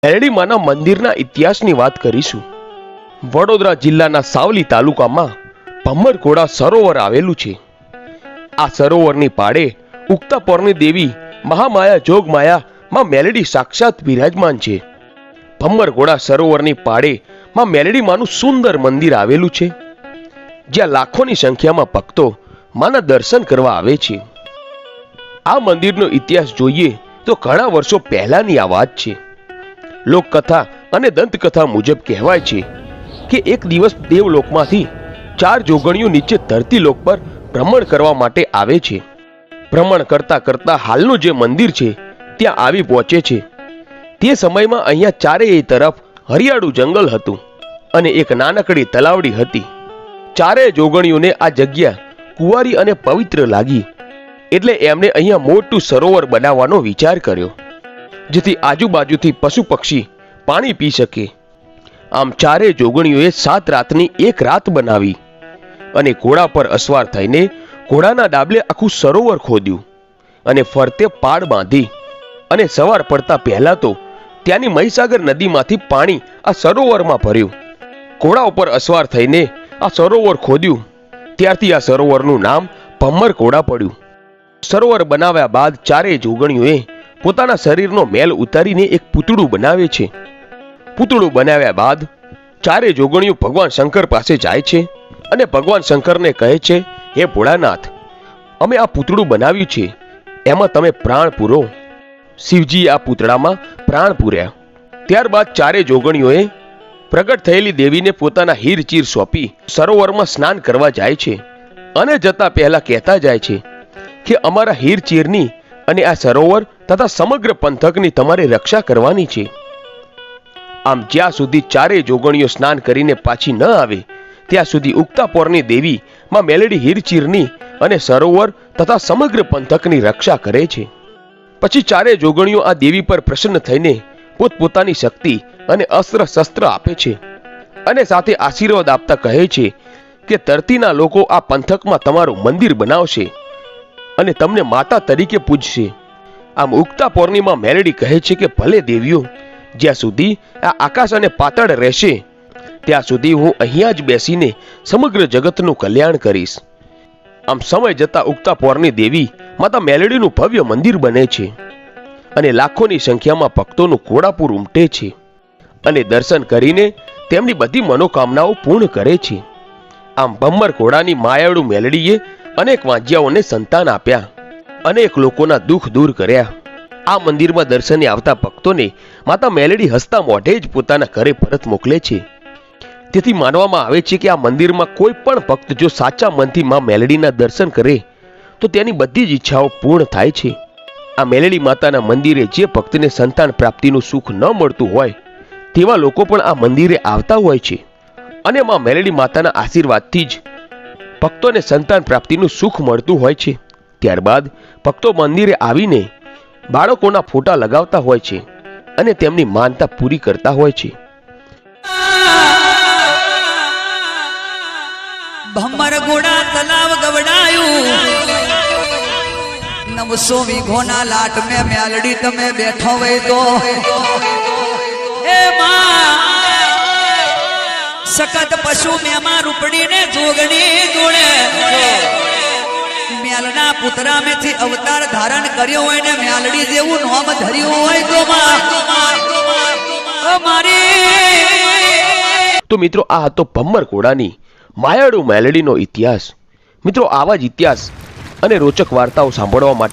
મેલડીમાના મંદિરના ઇતિહાસની વાત કરીશું। વડોદરા જિલ્લાના સાવલી તાલુકામાં ભમ્મરઘોડા સરોવર આવેલું છે। આ સરોવરની પાળે ઉગતા પોરની દેવી મહામાયા જોગમાયા માં મેલડી સાક્ષાત બિરાજમાન છે। ભમ્મરઘોડા સરોવરની પાળે માં મેલડીમાનું સુંદર મંદિર આવેલું છે, જ્યાં લાખોની સંખ્યામાં ભક્તો માના દર્શન કરવા આવે છે। આ મંદિરનો ઇતિહાસ જોઈએ તો ઘણા વર્ષો પહેલાની આ વાત છે। લોકકથા અને દંતકથા મુજબ કહેવાય છે કે એક દિવસ દેવલોકમાંથી 4 જોગણીઓ નીચે ધરતી લોક પર ભ્રમણ કરવા માટે આવે છે। ભ્રમણ કરતા કરતા હાલનું જે મંદિર છે ત્યાં આવી પહોંચે છે। તે સમયમાં અહીંયા ચારેય તરફ હરિયાળું જંગલ હતું અને એક નાનકડી તલાવડી હતી। ચારેય જોગણીઓને આ જગ્યા કુંવારી અને પવિત્ર લાગી, એટલે એમણે અહીંયા મોટું સરોવર બનાવવાનો વિચાર કર્યો, જેથી આજુબાજુથી પશુ પક્ષી પાણી પી શકે। આમ ચારેય જોગણીઓએ 7 રાતની એક રાત બનાવી અને ઘોડા પર અસવાર થઈને ઘોડાના ડાબલે આખું સરોવર ખોદ્યું અને ફરતે પાળ બાંધી અને સવાર પડતા પહેલા તો ત્યાંની મહીસાગર નદીમાંથી પાણી આ સરોવરમાં ભર્યું। ઘોડા ઉપર અસવાર થઈને આ સરોવર ખોદ્યું, ત્યારથી આ સરોવરનું નામ ભમ્મરઘોડા પડ્યું। સરોવર બનાવ્યા બાદ ચારેય જોગણીઓએ પોતાના શરીરનો મેલ ઉતારીને એક પૂતળું બનાવે છે। પૂતળું બનાવ્યા બાદ ચારેય જોગણીઓ ભગવાન શંકર પાસે જાય છે અને ભગવાન શંકરને કહે છે, હે ભોળાનાથ, અમે આ પૂતળું બનાવ્યું છે, એમાં તમે પ્રાણ પૂરો। શિવજીએ આ પૂતળામાં પ્રાણ પૂર્યા। ત્યારબાદ ચારેય જોગણીઓએ પ્રગટ થયેલી દેવીને પોતાના હીરચીર સોંપી સરોવરમાં સ્નાન કરવા જાય છે અને જતા પહેલા કહેતા જાય છે કે અમારા હીરચીરની અને આ સરોવર તથા સમગ્ર પંથકની તમારે રક્ષા કરવાની છે। આમ જ્યાં સુધી ચારેય જોગણીઓ સ્નાન કરીને પાછી ન આવે ત્યાં સુધી ઉગતા પોરની દેવી માં મેલડી હીરચીરની અને સરોવર તથા સમગ્ર પંથકની રક્ષા કરે છે। પછી ચારેય જોગણીઓ આ દેવી પર પ્રસન્ન થઈને પોતપોતાની શક્તિ અને અસ્ત્ર શસ્ત્ર આપે છે અને સાથે આશીર્વાદ આપતા કહે છે કે ધરતીના લોકો આ પંથકમાં તમારું મંદિર બનાવશે અને તમને માતા તરીકે પૂજશે। આમ ઉગતા પોર્ણિમા મેલડી કહે છે કે ભલે દેવીઓ, જ્યાં સુધી આ આકાશ અને પાતાળ રહેશે ત્યાં સુધી હું અહીંયા જ બેસીને સમગ્ર જગતનું કલ્યાણ કરીશ। આમ સમય જતા ઉગતા પોરની દેવી માતા મેલડીનું ભવ્ય મંદિર બને છે અને લાખોની સંખ્યામાં ભક્તોનું ઘોડાપુર ઉમટે છે અને દર્શન કરીને તેમની બધી મનોકામનાઓ પૂર્ણ કરે છે। આમ ભમ્મરઘોડાની માયાળુ મેલડીએ અનેક વાંજિયાઓને સંતાન આપ્યા, અનેક લોકોના દુઃખ દૂર કર્યા। આ મંદિરમાં દર્શને આવતા ભક્તોને માતા મેલડી હસતા મોઢે જ પોતાના ઘરે પરત મોકલે છે। તેથી માનવામાં આવે છે કે આ મંદિરમાં કોઈ પણ ભક્ત જો સાચા મનથી માં મેલડીના દર્શન કરે તો તેની બધી જ ઈચ્છાઓ પૂર્ણ થાય છે। આ મેલડી માતાના મંદિરે જે ભક્તને સંતાન પ્રાપ્તિનું સુખ ન મળતું હોય તેવા લોકો પણ આ મંદિરે આવતા હોય છે અને માં મેલડી માતાના આશીર્વાદથી જ ભક્તોને સંતાન પ્રાપ્તિનું સુખ મળતું હોય છે। ત્યારબાદ ભક્તો મંદિરે આવીને બાળકોના ફોટા લગાવતા હોય છે અને તેમની માનતા પૂરી કરતા હોય છે। ભમ્મરઘોડા તલાવ ગવડાયું, 900 વીઘોના લાટ મેં મેલડી તમે બેઠો હોય તો એ માં સકત પશુ મેમાં રૂપડીને જોગણી જોડે મેલના પુતરા મેથી અવતાર ધારણ કર્યો હોય ને મેલડી જેવું નામ ધર્યું હોય તો મારી તો મિત્રો, આ હતો ભમ્મરઘોડાની માયાળુ મેલડીનો ઇતિહાસ। મિત્રો, આવા જ ઇતિહાસ અને રોચક વાર્તાઓ સાંભળવા માટે